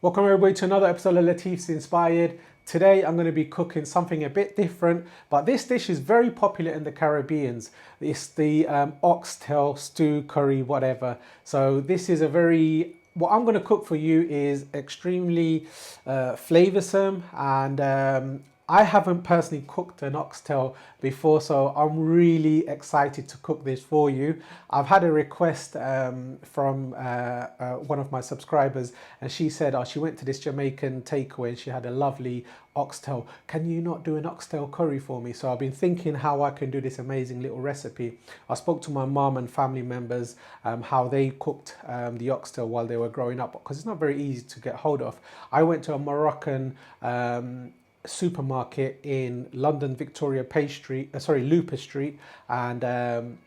Welcome everybody to another episode of Latif's Inspired. Today I'm going to be cooking something a bit different, but this dish is very popular in the Caribbeans. It's the oxtail, stew, curry, whatever. So this is what I'm going to cook for you is extremely flavoursome, and I haven't personally cooked an oxtail before, so I'm really excited to cook this for you. I've had a request from one of my subscribers, and she said, she went to this Jamaican takeaway and she had a lovely oxtail. Can you not do an oxtail curry for me? So I've been thinking how I can do this amazing little recipe. I spoke to my mum and family members how they cooked the oxtail while they were growing up, because it's not very easy to get hold of. I went to a Moroccan supermarket in London Victoria Looper Street, and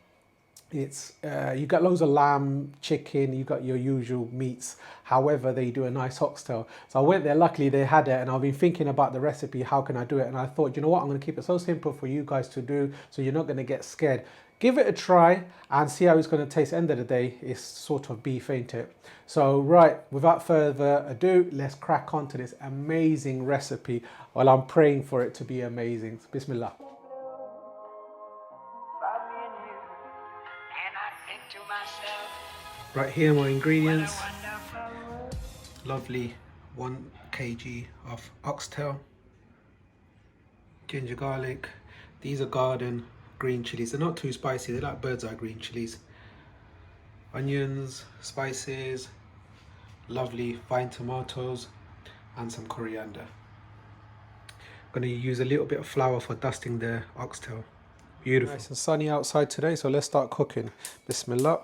it's you got loads of lamb, chicken, you got your usual meats. However, they do a nice oxtail. So I went there, luckily they had it, and I've been thinking about the recipe, how can I do it? And I thought, you know what, I'm going to keep it so simple for you guys to do, so you're not going to get scared. Give it a try and see how it's going to taste. End of the day, it's sort of beef, ain't it? So right, without further ado, let's crack on to this amazing recipe. Well, I'm praying for it to be amazing. Bismillah. Right, here are my ingredients. Lovely 1 kg of oxtail, ginger garlic. These are garden green chilies. They're not too spicy, they're like bird's eye green chilies. Onions, spices, lovely fine tomatoes, and some coriander. I'm going to use a little bit of flour for dusting the oxtail. Beautiful. Nice and sunny outside today, so let's start cooking. Bismillah.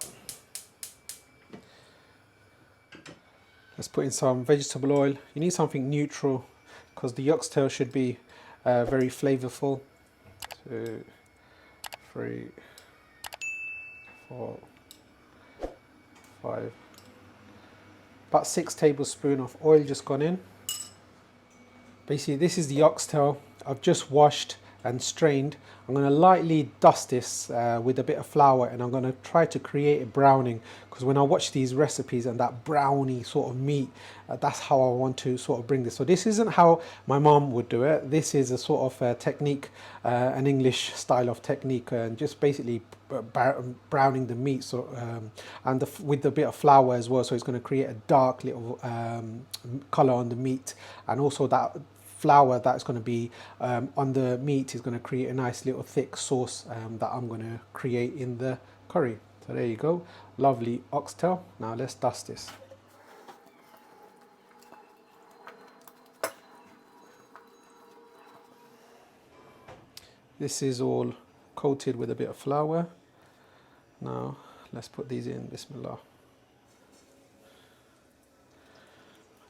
Let's put in some vegetable oil. You need something neutral because the oxtail should be very flavorful. 2, 3, 4, 5. About 6 tablespoons of oil just gone in. Basically, this is the oxtail. I've just washed and strained. I'm going to lightly dust this with a bit of flour, and I'm going to try to create a browning, because when I watch these recipes and that browny sort of meat, that's how I want to sort of bring this. So this isn't how my mom would do it. This is a sort of technique, an English style of technique, and just basically browning the meat, so and with a bit of flour as well, so it's going to create a dark little color on the meat, and also that flour that's going to be on the meat is going to create a nice little thick sauce that I'm going to create in the curry. So there you go, lovely oxtail. Now let's dust this. This is all coated with a bit of flour. Now let's put these in. Bismillah.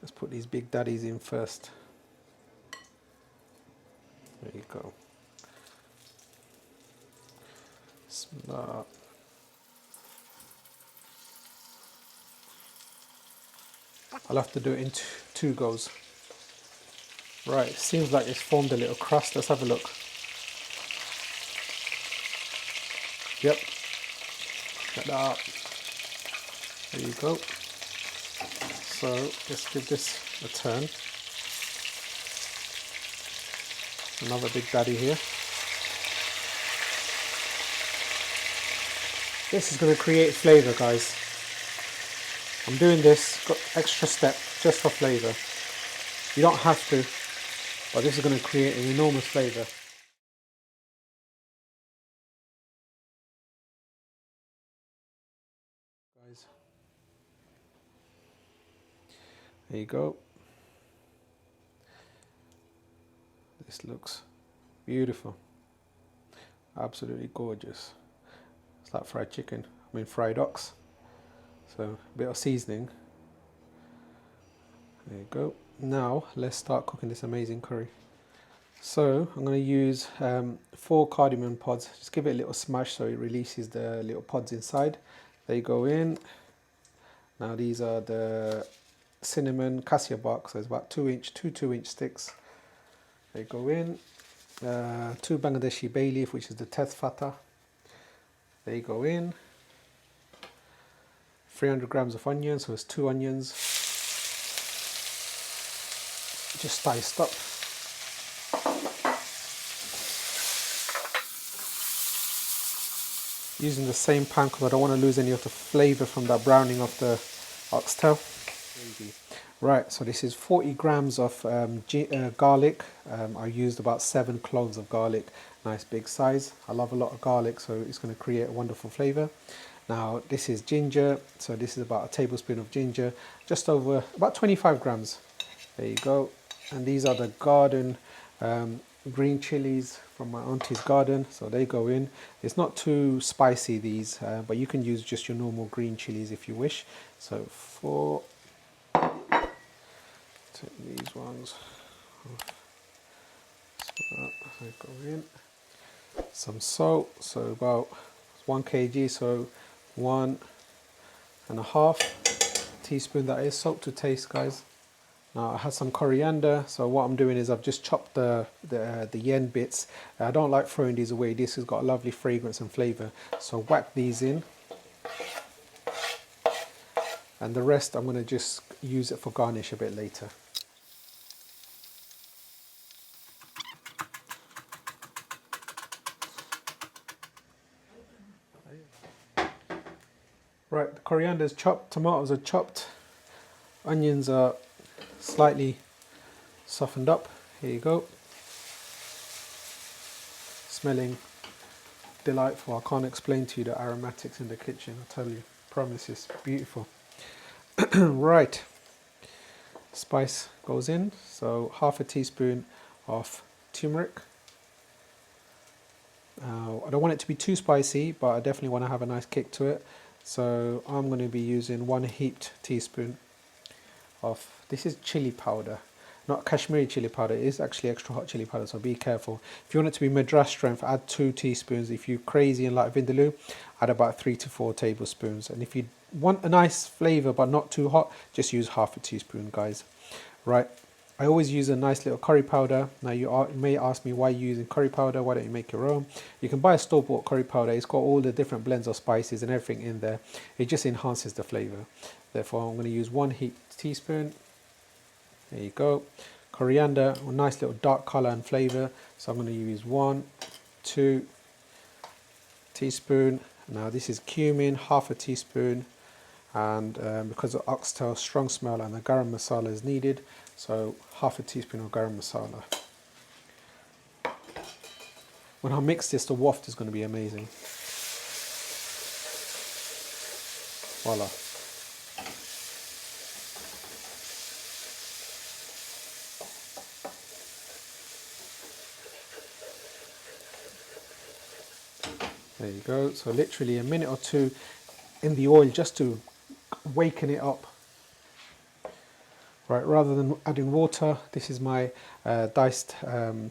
Let's put these big daddies in first. There you go. Bismillah. I'll have to do it in two goes. Right, seems like it's formed a little crust. Let's have a look. Yep. Get that up. There you go. So let's give this a turn. Another big daddy here. This is going to create flavour, guys. I'm doing this, got extra step just for flavour. You don't have to, but this is going to create an enormous flavour. Guys, there you go. This looks beautiful, absolutely gorgeous. It's like fried chicken, fried ox. So a bit of seasoning. There you go. Now let's start cooking this amazing curry. So I'm going to use 4 cardamom pods. Just give it a little smash so it releases the little pods inside. They go in. Now these are the cinnamon cassia bark, so it's about 2-inch sticks. They go in. 2 Bangladeshi bay leaf, which is the Tez Pata. They go in. 300 grams of onion, so it's 2 onions. just diced up. Using the same pan because I don't want to lose any of the flavour from that browning of the oxtail. Right, so this is 40 grams of garlic. I used about 7 cloves of garlic, nice big size. I love a lot of garlic, so it's going to create a wonderful flavour. Now this is ginger, so this is about a tablespoon of ginger, just over about 25 grams. There you go. And these are the garden green chilies from my auntie's garden, so they go in. It's not too spicy these, but you can use just your normal green chilies if you wish. So take these ones, so they go in. Some salt, so about 1 kg, so 1.5 teaspoon, that is salt to taste, guys. Now I had some coriander, so what I'm doing is I've just chopped the yen bits. I don't like throwing these away. This has got a lovely fragrance and flavour, so whack these in. And the rest I'm going to just use it for garnish a bit later. Right, the coriander is chopped, tomatoes are chopped, onions are slightly softened up. Here you go. Smelling delightful. I can't explain to you the aromatics in the kitchen, I tell you. Promise, it's beautiful. Right, spice goes in, so half a teaspoon of turmeric. I don't want it to be too spicy, but I definitely want to have a nice kick to it. So I'm going to be using 1 heaped teaspoon of, this is chili powder, not Kashmiri chili powder, it is actually extra hot chili powder, so be careful. If you want it to be Madras strength, add 2 teaspoons. If you're crazy and like vindaloo, add about 3 to 4 tablespoons. And if you want a nice flavour but not too hot, just use half a teaspoon, guys. Right, I always use a nice little curry powder. Now you may ask me, why are you using curry powder? Why don't you make your own? You can buy a store-bought curry powder. It's got all the different blends of spices and everything in there. It just enhances the flavour. Therefore, I'm going to use 1 heaped teaspoon. There you go. Coriander, a nice little dark colour and flavour. So I'm going to use 1, 2 teaspoon. Now this is cumin, half a teaspoon. And because of oxtail, strong smell and the garam masala is needed, so half a teaspoon of garam masala. When I mix this, the waft is going to be amazing. Voila. There you go. So literally a minute or 2 in the oil just to waken it up. Right, rather than adding water, this is my diced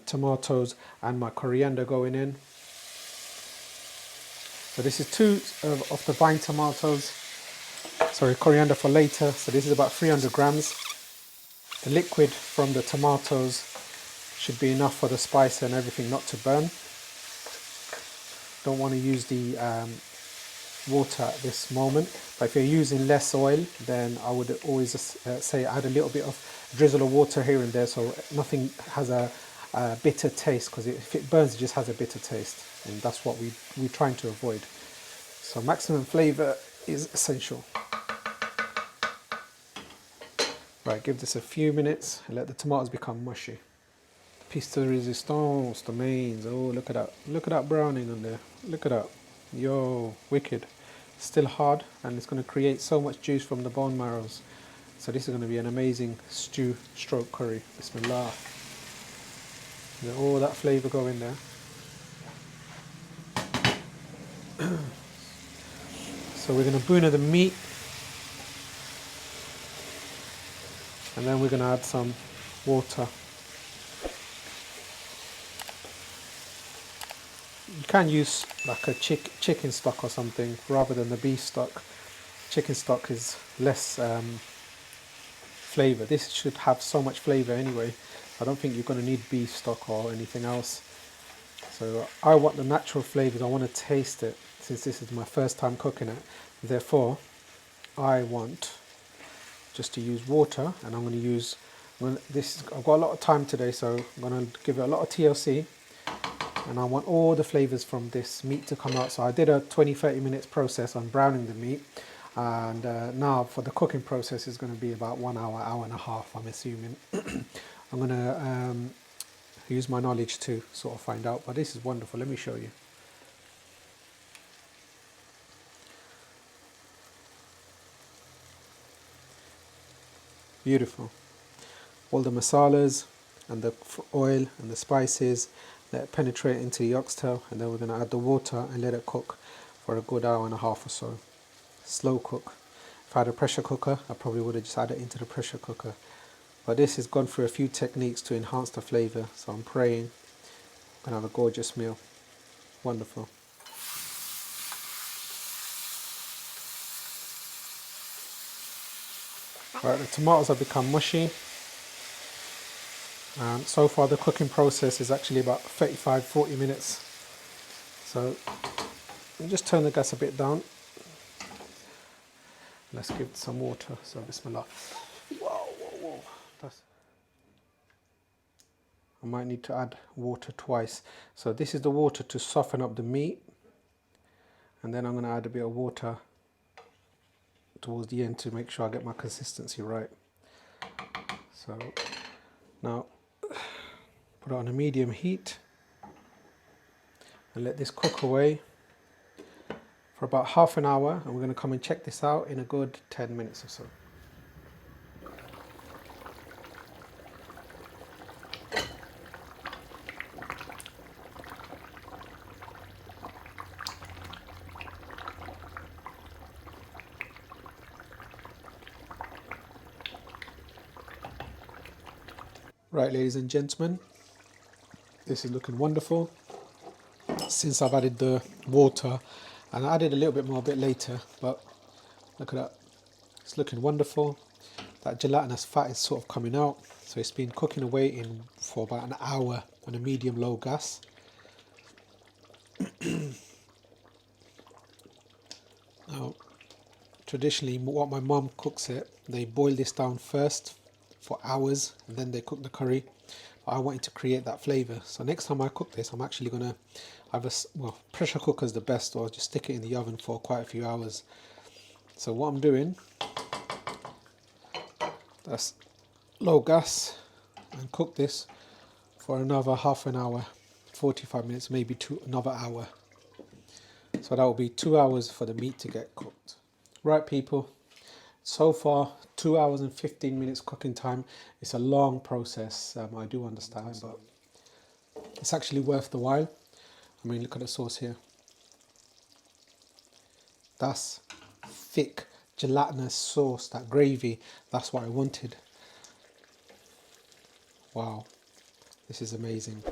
tomatoes and my coriander going in. So this is 2 of the vine tomatoes, sorry, coriander for later. So this is about 300 grams. The liquid from the tomatoes should be enough for the spice and everything not to burn. Don't want to use the water at this moment, but if you're using less oil, then I would always say add a little bit of drizzle of water here and there, so nothing has a bitter taste, because if it burns it just has a bitter taste, and that's what we're trying to avoid. So maximum flavour is essential. Right, give this a few minutes and let the tomatoes become mushy. Piece de resistance, the mains. Oh, look at that. Look at that browning on there. Look at that. Yo, wicked. Still hard, and it's going to create so much juice from the bone marrows. So this is going to be an amazing stew stroke curry. Bismillah. Let all that flavour go in there. So we're going to bhuna the meat. And then we're going to add some water. You can use like a chicken stock or something rather than the beef stock. Chicken stock is less flavour. This should have so much flavour anyway. I don't think you're going to need beef stock or anything else. So I want the natural flavours. I want to taste it, since this is my first time cooking it. Therefore, I want just to use water, and I'm going to use I've got a lot of time today, so I'm going to give it a lot of TLC, and I want all the flavours from this meat to come out. So I did a 20-30 minutes process on browning the meat, and now for the cooking process is going to be about 1 hour, hour and a half, I'm assuming. I'm going to use my knowledge to sort of find out, but this is wonderful. Let me show you. Beautiful. All the masalas and the oil and the spices that penetrate into the oxtail, and then we're going to add the water and let it cook for a good hour and a half or so. Slow cook. If I had a pressure cooker, I probably would have just added it into the pressure cooker. But this has gone through a few techniques to enhance the flavour, so I'm praying I'm going to have a gorgeous meal. Wonderful. Right, the tomatoes have become mushy. And so far the cooking process is actually about 35-40 minutes. So I'll just turn the gas a bit down. Let's give it some water. So bismillah. Whoa, whoa, whoa. I might need to add water twice. So this is the water to soften up the meat. And then I'm going to add a bit of water towards the end to make sure I get my consistency right. So now put it on a medium heat and let this cook away for about half an hour, and we're going to come and check this out in a good 10 minutes or so. Right, ladies and gentlemen, this is looking wonderful. Since I've added the water, and I added a little bit more a bit later, but look at that, it's looking wonderful. That gelatinous fat is sort of coming out, so it's been cooking away for about an hour on a medium-low gas. Now, traditionally, what my mum cooks it, they boil this down first for hours, and then they cook the curry. But I wanted to create that flavour, so next time I cook this, I'm actually going to have pressure cooker is the best, or just stick it in the oven for quite a few hours. So what I'm doing, that's low gas, and cook this for another half an hour, 45 minutes, maybe another hour. So that will be 2 hours for the meat to get cooked. Right, people, so far 2 hours and 15 minutes cooking time. It's a long process, I do understand, but it's actually worth the while. I mean, look at the sauce here. That's thick, gelatinous sauce, that gravy. That's what I wanted. Wow, this is amazing.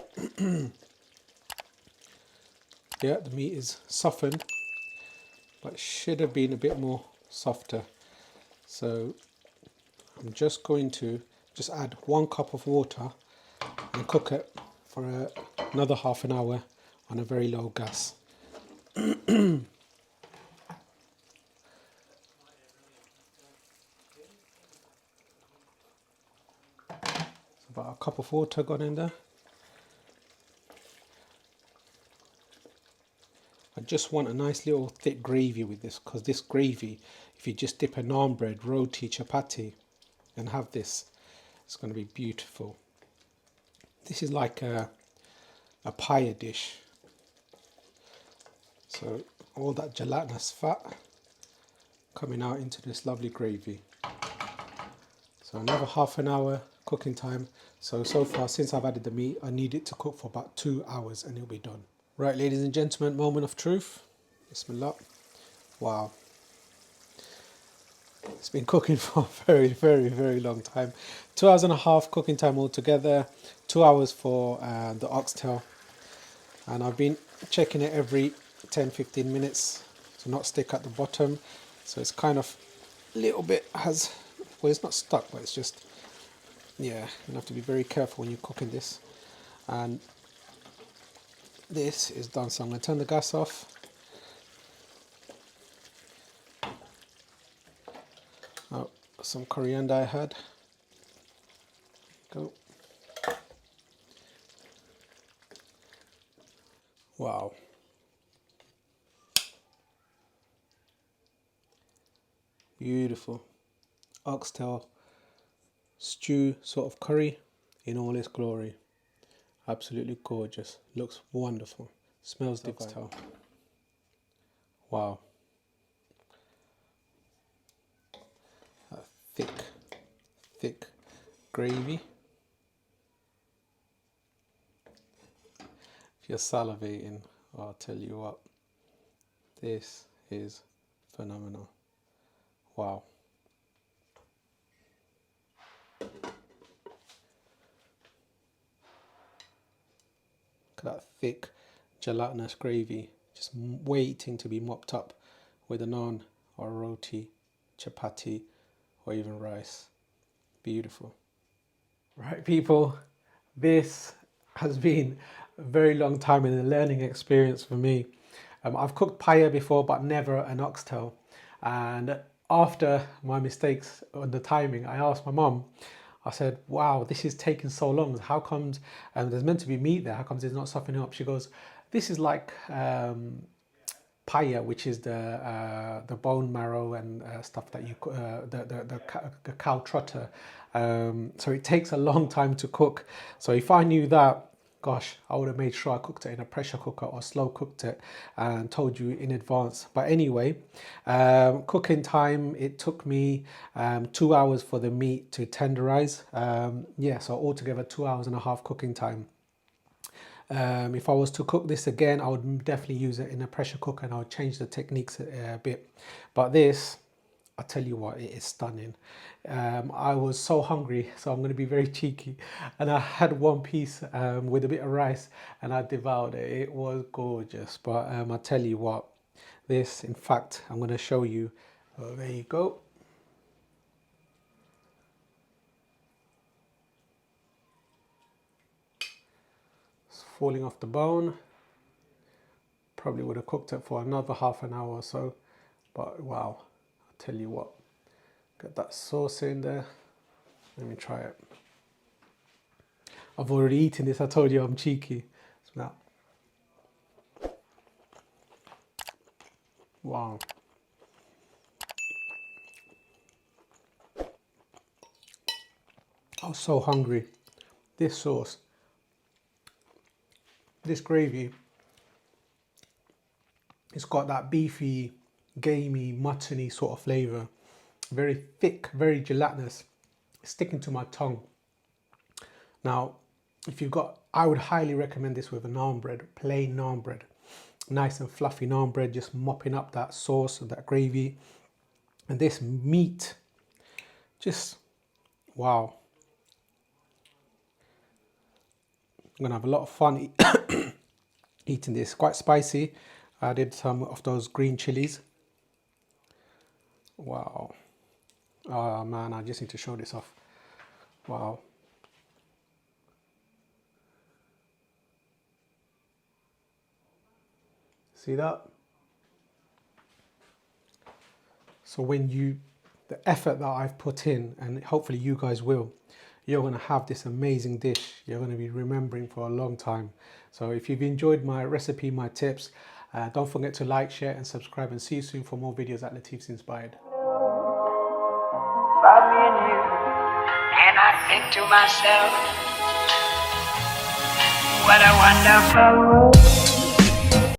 Yeah, the meat is softened, but it should have been a bit more softer. So I'm just going to add 1 cup of water and cook it for another half an hour on a very low gas. About a cup of water gone in there. I just want a nice little thick gravy with this, because this gravy, if you just dip a naan bread, roti, chapati and have this, it's going to be beautiful. This is like a pie dish. So all that gelatinous fat coming out into this lovely gravy. So another half an hour cooking time. So far, since I've added the meat, I need it to cook for about 2 hours and it'll be done. Right, ladies and gentlemen, moment of truth. Bismillah. Wow. It's been cooking for a very, very, very long time. 2 hours and a half cooking time altogether. 2 hours for the oxtail. And I've been checking it every 10-15 minutes to not stick at the bottom. So it's kind of a little bit well, it's not stuck, but it's just, yeah, you have to be very careful when you're cooking this. And this is done, so I'm going to turn the gas off. Oh, some coriander I had. go. Wow. Beautiful. Oxtail stew sort of curry in all its glory. Absolutely gorgeous. Looks wonderful. Smells divine. Wow. A thick gravy. If you're salivating, I'll tell you what, this is phenomenal. Wow. Look at that thick gelatinous gravy, just waiting to be mopped up with a naan or roti, chapati, or even rice. Beautiful. Right, people, this has been a very long time and a learning experience for me. I've cooked paella before, but never an oxtail. And after my mistakes on the timing, I asked my mum, I said, wow, this is taking so long. How comes there's meant to be meat there? How comes it's not softening up? She goes, this is like paella, which is the bone marrow and stuff that you the cow trotter. So it takes a long time to cook. So if I knew that, gosh, I would have made sure I cooked it in a pressure cooker or slow cooked it and told you in advance. But anyway, cooking time, it took me 2 hours for the meat to tenderize. Yeah, so altogether 2.5 hours cooking time. If I was to cook this again, I would definitely use it in a pressure cooker and I would change the techniques a bit. But this, I tell you what, it is stunning. I was so hungry, so I'm going to be very cheeky, and I had one piece with a bit of rice and I devoured it. It was gorgeous. But I tell you what, this, in fact, I'm going to show you. Oh, there you go. It's falling off the bone. Probably would have cooked it for another half an hour or so, but wow, I tell you what, got that sauce in there. Let me try it. I've already eaten this. I told you I'm cheeky. Smell. Wow. I was so hungry. This sauce, this gravy, it's got that beefy, gamey, muttony sort of flavour. Very thick, very gelatinous, sticking to my tongue. Now, if you've got, I would highly recommend this with a naan bread, plain naan bread. Nice and fluffy naan bread, just mopping up that sauce and that gravy. And this meat, just, wow. I'm gonna have a lot of fun eating this. Quite spicy. I did some of those green chilies. Wow. Oh man, I just need to show this off. Wow. See that? So when the effort that I've put in, and hopefully you guys will, you're going to have this amazing dish you're going to be remembering for a long time. So if you've enjoyed my recipe, my tips, don't forget to like, share and subscribe, and see you soon for more videos at Latif's Inspired. About me and you, and I think to myself, what a wonderful world.